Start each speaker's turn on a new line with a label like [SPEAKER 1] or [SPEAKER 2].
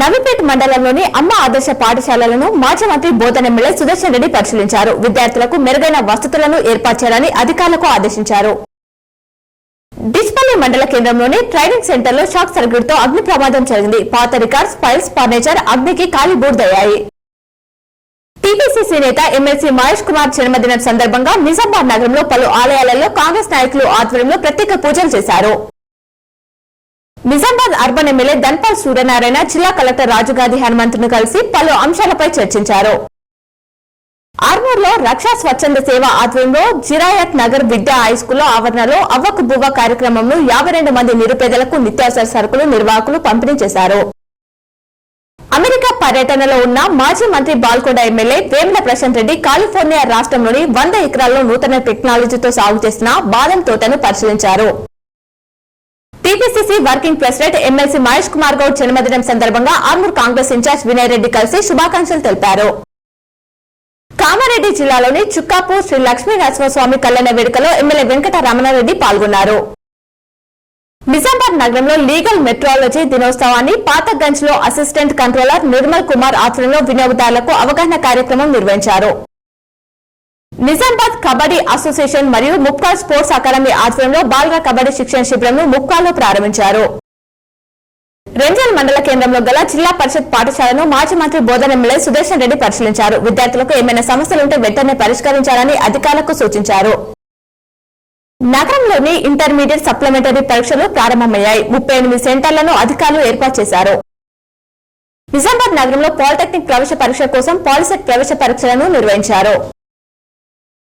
[SPEAKER 1] నవిపేట్ మండలంలోని అమ్మ ఆదర్శ పాఠశాలలను మాజీ మంత్రి బోధన ఎమ్మెల్యే సుదర్శన్ రెడ్డి పరిశీలించారు. విద్యార్థులకు మెరుగైన వసతులను ఏర్పాటు చేయాలని అధికారులకు ఆదేశించారు. డిస్పల్లి మండల కేంద్రంలోని ట్రైనింగ్ సెంటర్ లో షాక్ సర్క్యూట్ తో అగ్ని ప్రమాదం జరిగింది. పాత రికార్డ్స్, ఫైల్స్, ఫర్నిచర్ అగ్నికి కాలి బూడిదయ్యాయి. టీపీసీసీ నేత ఎమ్మెల్సీ మహేష్ కుమార్ జన్మదినం సందర్భంగా నిజామాబాద్ నగరంలో పలు ఆలయాలలో కాంగ్రెస్ నాయకులు ఆధ్వర్యంలో ప్రత్యేక పూజలు చేశారు. నిజామాబాద్ అర్బన్ ఎమ్మెల్యే ధన్పాల్ సూర్యనారాయణ జిల్లా కలెక్టర్ రాజుగాది హనుమంతును కలిసి పలు అంశాలపై చర్చించారు. ఆర్మూర్లో రక్షా స్వచ్ఛంద సేవ ఆధ్వర్యంలో జిరాయత్ నగర్ విద్యా హైస్కూల్లో ఆవరణలో అవ్వకు బువ్వ కార్యక్రమంలో 52 మంది నిరుపేదలకు నిత్యావసర సరుకులు నిర్వాహకులు పంపిణీ చేశారు. అమెరికా పర్యటనలో ఉన్న మాజీ మంత్రి బాల్కొండ ఎమ్మెల్యే వేముల ప్రశాంత్ రెడ్డి కాలిఫోర్నియా రాష్ట్రంలోని 100 ఎకరాల్లో నూతన టెక్నాలజీతో సాగు చేసిన బాదం తోటను పరిశీలించారు. TPCC working president MLC Mahesh Kumar Goud జన్మదినం సందర్భంగా ఆర్మూర్ కాంగ్రెస్ ఇన్ఛార్జ్ వినయ్ రెడ్డి కలిసి శుభాకాంక్షలు తెలిపారు. కామారెడ్డి జిల్లాలోని చుక్కాపూర్ శ్రీ లక్ష్మీ నరసింహస్వామి కళ్యాణ వేడుకలో ఎమ్మెల్యే వెంకట రమణారెడ్డి పాల్గొన్నారు. నిజామాబాద్ నగరంలో లీగల్ మెట్రాలజీ దినోత్సవాన్ని పాతగంజ్ లో అసిస్టెంట్ కంట్రోలర్ నిర్మల్ కుమార్ ఆధ్వర్యంలో వినియోగదారులకు అవగాహన కార్యక్రమం నిర్వహించారు. నిజామాబాద్ కబడ్డీ అసోసియేషన్ మరియు ముప్కాల్ స్పోర్ట్స్ అకాడమీ ఆధ్వర్యంలో బాలుర కబడ్డీ శిక్షణ శిబిరంను ముప్కాల్లో ప్రారంభించారు. రెంజల్ మండల కేంద్రంలో గల జిల్లా పరిషత్ పాఠశాలను మాజీ మంత్రి బోధన ఎమ్మెల్యే సుదర్శన్ రెడ్డి పరిశీలించారు. విద్యార్థులకు ఏమైనా సమస్యలుంటే వెంటనే పరిష్కరించాలని అధికారులకు సూచించారు. నగరంలోని ఇంటర్మీడియట్ సప్లిమెంటరీ పరీక్షలు ప్రారంభమయ్యాయి. 38 సెంటర్లను అధికారులు ఏర్పాటు చేశారు. నిజామాబాద్ నగరంలో పాలిటెక్నిక్ ప్రవేశ పరీక్ష కోసం పాలిసెట్ ప్రవేశ పరీక్షలను నిర్వహించారు.